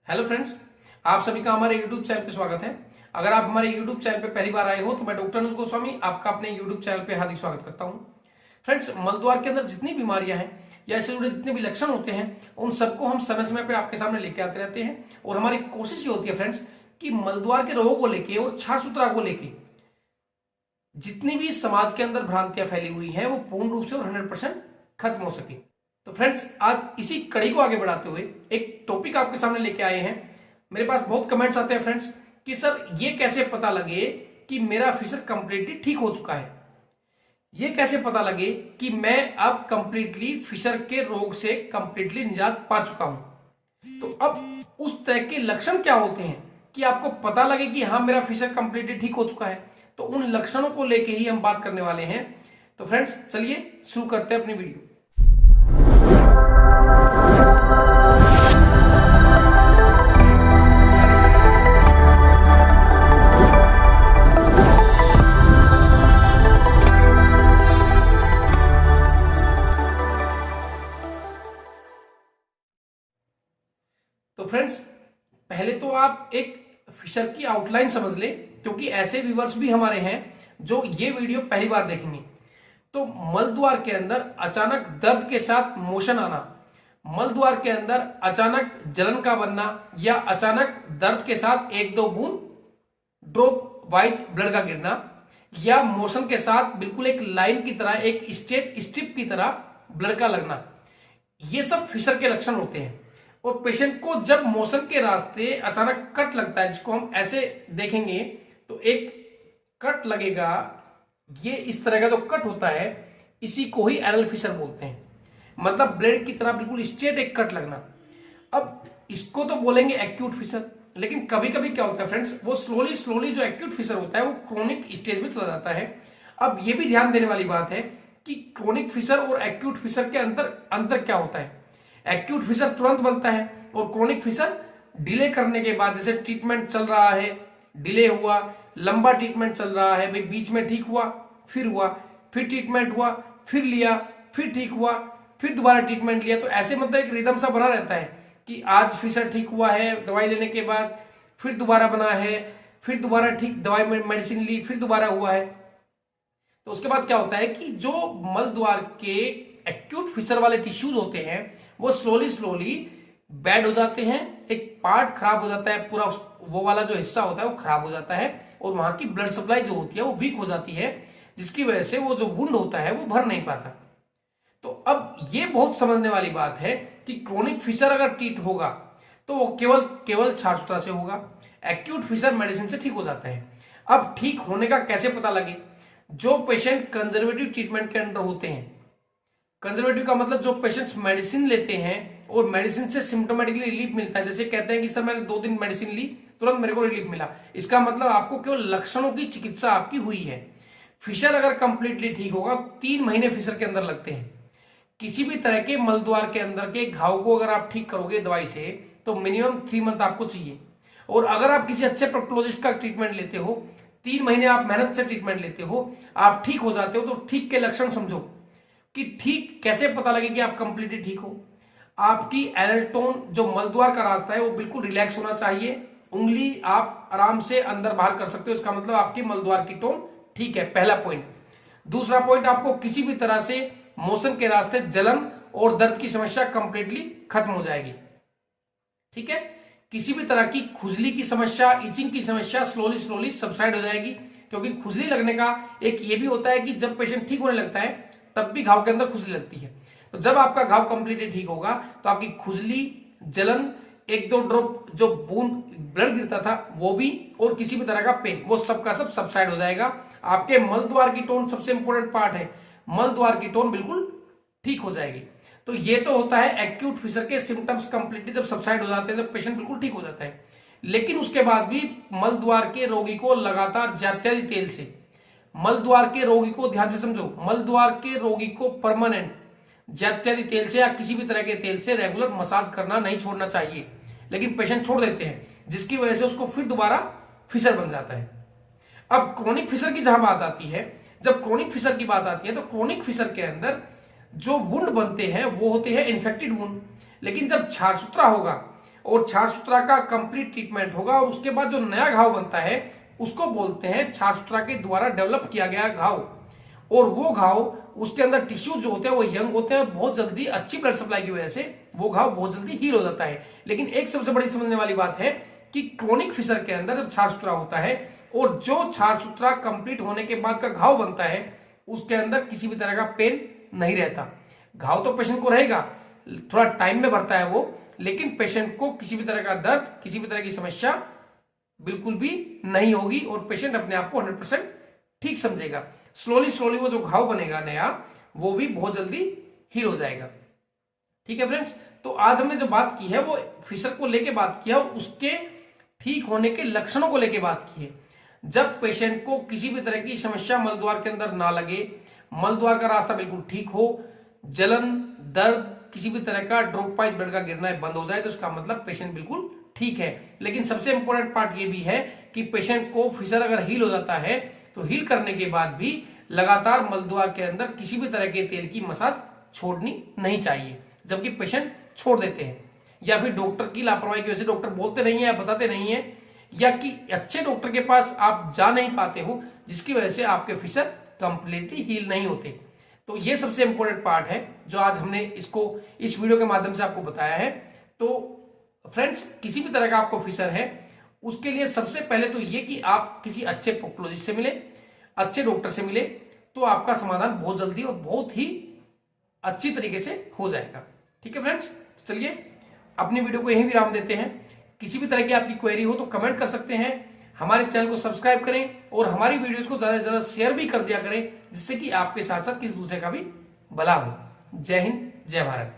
Hello friends, आप सभी का हमारे यूट्यूब चैनल पे स्वागत है। अगर आप हमारे यूट्यूब चैनल पे पहली बार आए हो तो मैं डॉक्टर अनुज गोस्वामी आपका अपने यूट्यूब चैनल पे हार्दिक स्वागत करता हूं। फ्रेंड्स, मलद्वार के अंदर जितनी बीमारियां हैं या इससे जुड़े जितने भी लक्षण होते हैं उन सबको हम समय समय पे आपके सामने लेके आते रहते हैं। और हमारी कोशिश ये होती है फ्रेंड्स कि मलद्वार के रोगों को लेके और छाछ सूत्रा को लेके जितनी भी समाज के अंदर भ्रांतियां फैली हुई हैं वो पूर्ण रूप से और 100% खत्म हो सके। तो फ्रेंड्स, आज इसी कड़ी को आगे बढ़ाते हुए एक टॉपिक आपके सामने लेके आए हैं। मेरे पास बहुत कमेंट्स आते हैं फ्रेंड्स कि सर ये कैसे पता लगे कि मेरा फिशर कंप्लीटली ठीक हो चुका है, ये कैसे पता लगे कि मैं अब कंप्लीटली फिशर के रोग से कंप्लीटली निजात पा चुका हूं। तो अब उस तरह के लक्षण क्या होते हैं कि आपको पता लगे कि हाँ मेरा फिशर कंप्लीटली ठीक हो चुका है, तो उन लक्षणों को लेके ही हम बात करने वाले हैं। तो फ्रेंड्स, चलिए शुरू करते हैं अपनी वीडियो। तो फ्रेंड्स, पहले तो आप एक फिशर की आउटलाइन समझ ले, क्योंकि ऐसे व्यूअर्स भी हमारे हैं जो ये वीडियो पहली बार देखेंगे। तो मलद्वार के अंदर अचानक दर्द के साथ मोशन आना, मलद्वार के अंदर अचानक जलन का बनना या अचानक दर्द के साथ एक दो बूंद ड्रॉप वाइज ब्लड का गिरना या मोशन के साथ बिल्कुल एक लाइन की तरह, एक स्ट्रेट स्ट्रिप की तरह ब्लड का लगना, ये सब फिशर के लक्षण होते हैं। और पेशेंट को जब मोशन के रास्ते अचानक कट लगता है, जिसको हम ऐसे देखेंगे तो एक कट लगेगा, ये इस तरह का जो कट होता है इसी को ही एनल फिशर बोलते हैं। मतलब ब्लेड की तरह बिल्कुल स्ट्रेट एक कट लगना। अब इसको तो बोलेंगे एक्यूट फिशर, लेकिन कभी कभी क्या होता है फ्रेंड्स, वो स्लोली स्लोली जो एक्यूट फिशर होता है वो क्रोनिक स्टेज में चला जाता है। अब ये भी ध्यान देने वाली बात है कि क्रोनिक फिशर और एक्यूट फिशर के अंतर क्या होता है। एक्यूट फिशर तुरंत बनता है और क्रोनिक फिशर डिले करने के बाद, जैसे ट्रीटमेंट चल रहा है, डिले हुआ, लंबा ट्रीटमेंट चल रहा है, भाई बीच में ठीक हुआ, फिर ट्रीटमेंट हुआ, फिर लिया, फिर ठीक हुआ, फिर दोबारा ट्रीटमेंट लिया। तो ऐसे मतलब एक रिदम सा बना रहता है कि आज फिशर ठीक हुआ है दवाई लेने के बाद, फिर दोबारा बना है, फिर दोबारा ठीक दवाई मेडिसिन ली, फिर दोबारा हुआ है। तो उसके बाद क्या होता है कि जो मलद्वार के एक्यूट फिशर वाले टिश्यूज होते हैं वो स्लोली बैड हो जाते हैं, एक पार्ट खराब हो जाता है, पूरा वो वाला जो हिस्सा होता है वो खराब हो जाता है और वहां की ब्लड सप्लाई जो होती है वो वीक हो जाती है, जिसकी वजह से वो जो वुंड होता है वो भर नहीं पाता। तो अब ये बहुत समझने वाली बात है कि क्रोनिक फिशर अगर ट्रीट होगा तो वो केवल छाछ सूत्रा से होगा, एक्यूट फिशर मेडिसिन से ठीक हो जाता है। अब ठीक होने का कैसे पता लगे? जो पेशेंट कंजर्वेटिव ट्रीटमेंट के अंडर होते हैं, कंजर्वेटिव का मतलब जो पेशेंट्स मेडिसिन लेते हैं और मेडिसिन से सिम्टोमेटिकली रिलीफ मिलता है, जैसे कहते हैं कि सर मैंने 2 दिन मेडिसिन ली तुरंत मेरे को रिलीफ मिला, इसका मतलब आपको केवल लक्षणों की चिकित्सा आपकी हुई है। फिशर अगर कंप्लीटली ठीक होगा 3 महीने फिशर के अंदर लगते हैं। किसी भी तरह के मलद्वार के अंदर के घाव को अगर आप ठीक करोगे दवाई से तो मिनिमम 3 मंथ आपको चाहिए। और अगर आप किसी अच्छे प्रोक्टोलॉजिस्ट का ट्रीटमेंट लेते हो, 3 महीने आप मेहनत से ट्रीटमेंट लेते हो, आप ठीक हो जाते हो, तो ठीक के लक्षण समझो कि ठीक कैसे पता लगे कि आप कंप्लीटली ठीक हो। आपकी एनल टोन, जो मलद्वार का रास्ता है वो बिल्कुल रिलैक्स होना चाहिए, उंगली आप आराम से अंदर बाहर कर सकते हो, इसका मतलब आपकी मलद्वार की टोन ठीक है, पहला पॉइंट। दूसरा पॉइंट, आपको किसी भी तरह से मोशन के रास्ते जलन और दर्द की समस्या कंप्लीटली खत्म हो जाएगी। ठीक है, किसी भी तरह की खुजली की समस्या, इचिंग की समस्या स्लोली सबसाइड हो जाएगी, क्योंकि खुजली लगने का एक ये भी होता है कि जब पेशेंट ठीक होने लगता है तब भी घाव के अंदर खुजली लगती है। तो जब आपका घाव कंप्लीटली ठीक होगा तो आपकी खुजली, जलन, 1-2 ड्रॉप जो बूंद ब्लड गिरता था वो भी, और किसी भी तरह का पेन, वो सब का सब सबसाइड हो जाएगा। आपके मलद्वार की टोन सबसे इंपॉर्टेंट पार्ट है, मलद्वार की टोन बिल्कुल ठीक हो जाएगी। तो ये तो होता है एक्यूट फिशर के सिम्टम्स कंप्लीटली जब सबसाइड हो जाते हैं, जब पेशेंट बिल्कुल ठीक हो जाता है। लेकिन उसके बाद भी मलद्वार के रोगी को लगातार जात्यादि तेल से, मलद्वार के रोगी को ध्यान से समझो, मलद्वार के रोगी को परमानेंट जात्यादि तेल से या किसी भी तरह के तेल से रेगुलर मसाज करना नहीं छोड़ना चाहिए। लेकिन पेशेंट छोड़ देते हैं, जिसकी वजह से उसको फिर दोबारा फिशर बन जाता है। अब क्रोनिक फिशर की जहां बात आती है, जब क्रोनिक फिशर की बात आती है तो क्रोनिक फिशर के अंदर जो वुंड बनते हैं वो होते हैं इन्फेक्टेड वुंड। लेकिन जब छाछ सूत्रा होगा और छाछ सूत्रा का कंप्लीट ट्रीटमेंट होगा और उसके बाद जो नया घाव बनता है उसको बोलते हैं छाछ सूत्रा के द्वारा डेवलप किया गया घाव। और वो घाव, उसके अंदर टिश्यू जो होते हैं वो यंग होते हैं, बहुत जल्दी अच्छी ब्लड सप्लाई की वजह से वो घाव बहुत जल्दी हील हो जाता है। लेकिन एक सबसे बड़ी समझने वाली बात है कि क्रोनिक फिशर के अंदर जब छाछ सूत्रा होता है और जो छाछ सूत्रा कंप्लीट होने के बाद का घाव बनता है उसके अंदर किसी भी तरह का पेन नहीं रहता। घाव तो पेशेंट को रहेगा, थोड़ा टाइम में बढ़ता है वो, लेकिन पेशेंट को किसी भी तरह का दर्द, किसी भी तरह की समस्या बिल्कुल भी नहीं होगी और पेशेंट अपने आप को 100% ठीक समझेगा। स्लोली स्लोली वो जो घाव बनेगा नया वो भी बहुत जल्दी हील हो जाएगा। ठीक है फ्रेंड्स, तो आज हमने जो बात की है वो फिशर को लेके बात किया और उसके ठीक होने के लक्षणों को लेके बात की है। जब पेशेंट को किसी भी तरह की समस्या मल द्वार के अंदर ना लगे, मल द्वार का रास्ता बिल्कुल ठीक हो, जलन, दर्द, किसी भी तरह का ड्रॉप ब्लड का गिरना बंद हो जाए तो उसका मतलब पेशेंट बिल्कुल ठीक है। लेकिन सबसे इंपॉर्टेंट पार्ट ये भी है कि पेशेंट को फिशर अगर हील हो जाता है तो हील करने के बाद भी लगातार मल द्वार के अंदर किसी भी तरह के तेल की मसाज छोड़नी नहीं चाहिए, जबकि पेशेंट छोड़ देते हैं या फिर डॉक्टर की लापरवाही की वजह से डॉक्टर बोलते नहीं है, बताते नहीं है, या कि अच्छे डॉक्टर के पास आप जा नहीं पाते हो जिसकी वजह से आपके फिशर कंप्लीटली हील नहीं होते। तो ये सबसे इंपॉर्टेंट पार्ट है जो आज हमने इसको इस वीडियो के माध्यम से आपको बताया है। तो फ्रेंड्स, किसी भी तरह का आपको फिशर है उसके लिए सबसे पहले तो ये कि आप किसी अच्छे प्रोक्टोलॉजिस्ट से मिले, अच्छे डॉक्टर से मिले, तो आपका समाधान बहुत जल्दी और बहुत ही अच्छी तरीके से हो जाएगा। ठीक है फ्रेंड्स, चलिए अपनी वीडियो को यहीं विराम देते हैं। किसी भी तरह की आपकी क्वेरी हो तो कमेंट कर सकते हैं, हमारे चैनल को सब्सक्राइब करें और हमारी वीडियोस को ज्यादा से ज्यादा शेयर भी कर दिया करें जिससे कि आपके साथ साथ किसी दूसरे का भी भला हो। जय हिंद, जय भारत।